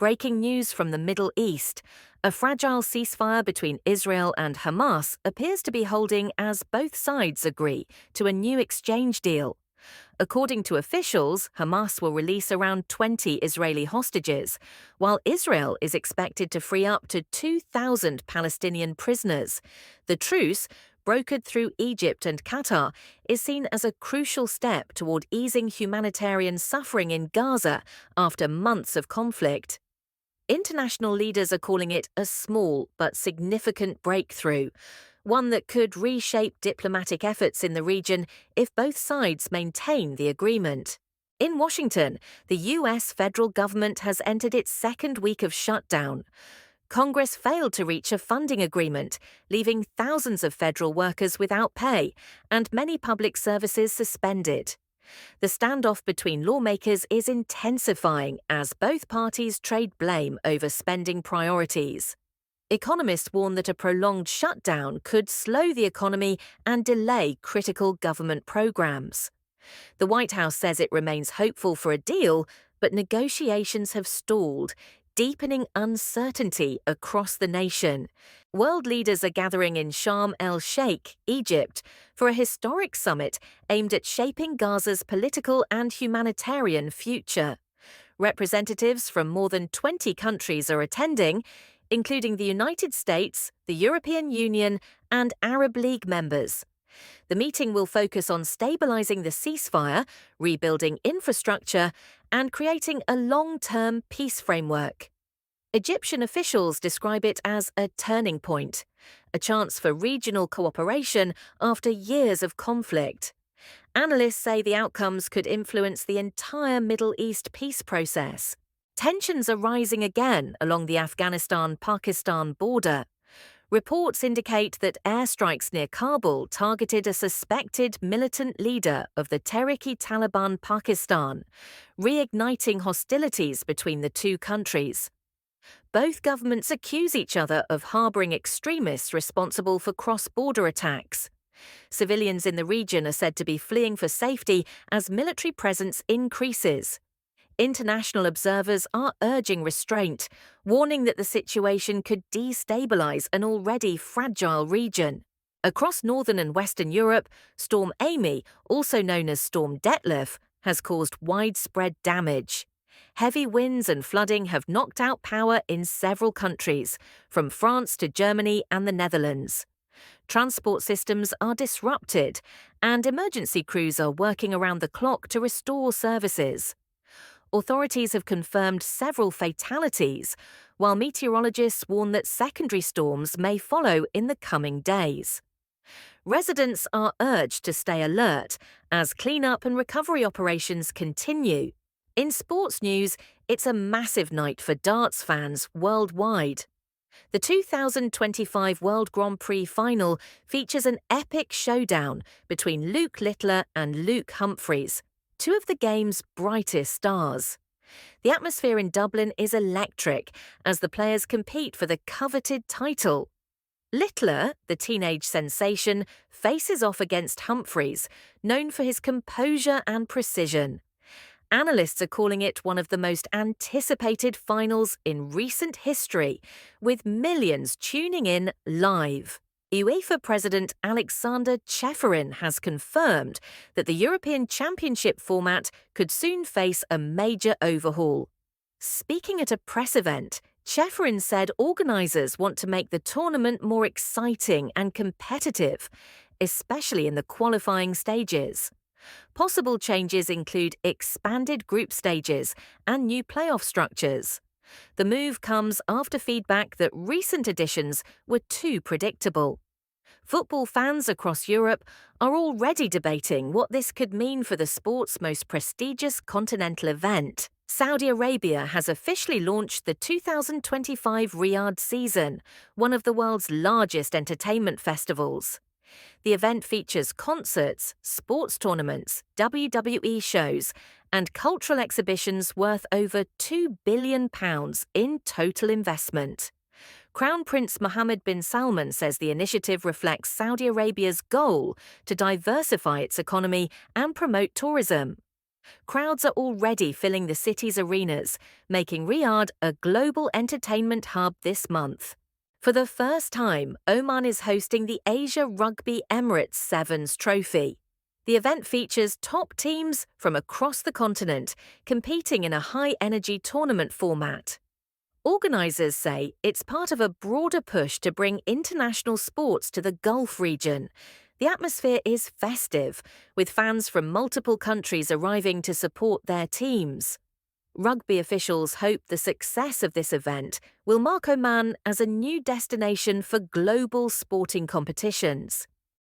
Breaking news from the Middle East. A fragile ceasefire between Israel and Hamas appears to be holding as both sides agree to a new exchange deal. According to officials, Hamas will release around 20 Israeli hostages, while Israel is expected to free up to 2,000 Palestinian prisoners. The truce, brokered through Egypt and Qatar, is seen as a crucial step toward easing humanitarian suffering in Gaza after months of conflict. International leaders are calling it a small but significant breakthrough, one that could reshape diplomatic efforts in the region if both sides maintain the agreement. In Washington, the U.S. federal government has entered its second week of shutdown. Congress failed to reach a funding agreement, leaving thousands of federal workers without pay and many public services suspended. The standoff between lawmakers is intensifying as both parties trade blame over spending priorities. Economists warn that a prolonged shutdown could slow the economy and delay critical government programs. The White House says it remains hopeful for a deal, but negotiations have stalled, deepening uncertainty across the nation. World leaders are gathering in Sharm el-Sheikh, Egypt, for a historic summit aimed at shaping Gaza's political and humanitarian future. Representatives from more than 20 countries are attending, including the United States, the European Union, and Arab League members. The meeting will focus on stabilizing the ceasefire, rebuilding infrastructure, and creating a long-term peace framework. Egyptian officials describe it as a turning point, a chance for regional cooperation after years of conflict. Analysts say the outcomes could influence the entire Middle East peace process. Tensions are rising again along the Afghanistan-Pakistan border. Reports indicate that airstrikes near Kabul targeted a suspected militant leader of the Tehrik-i-Taliban Pakistan, reigniting hostilities between the two countries. Both governments accuse each other of harboring extremists responsible for cross-border attacks. Civilians in the region are said to be fleeing for safety as military presence increases. International observers are urging restraint, warning that the situation could destabilize an already fragile region. Across northern and western Europe, Storm Amy, also known as Storm Detlef, has caused widespread damage. Heavy winds and flooding have knocked out power in several countries, from France to Germany and the Netherlands. Transport systems are disrupted, and emergency crews are working around the clock to restore services. Authorities have confirmed several fatalities, while meteorologists warn that secondary storms may follow in the coming days. Residents are urged to stay alert as cleanup and recovery operations continue. In sports news, it's a massive night for darts fans worldwide. The 2025 World Grand Prix final features an epic showdown between Luke Littler and Luke Humphries, two of the game's brightest stars. The atmosphere in Dublin is electric as the players compete for the coveted title. Littler, the teenage sensation, faces off against Humphries, known for his composure and precision. Analysts are calling it one of the most anticipated finals in recent history, with millions tuning in live. UEFA President Alexander Ceferin has confirmed that the European Championship format could soon face a major overhaul. Speaking at a press event, Ceferin said organisers want to make the tournament more exciting and competitive, especially in the qualifying stages. Possible changes include expanded group stages and new playoff structures. The move comes after feedback that recent editions were too predictable. Football fans across Europe are already debating what this could mean for the sport's most prestigious continental event. Saudi Arabia has officially launched the 2025 Riyadh season, one of the world's largest entertainment festivals. The event features concerts, sports tournaments, WWE shows, and cultural exhibitions worth over £2 billion in total investment. Crown Prince Mohammed bin Salman says the initiative reflects Saudi Arabia's goal to diversify its economy and promote tourism. Crowds are already filling the city's arenas, making Riyadh a global entertainment hub this month. For the first time, Oman is hosting the Asia Rugby Emirates Sevens Trophy. The event features top teams from across the continent competing in a high-energy tournament format. Organisers say it's part of a broader push to bring international sports to the Gulf region. The atmosphere is festive, with fans from multiple countries arriving to support their teams. Rugby officials hope the success of this event will mark Oman as a new destination for global sporting competitions.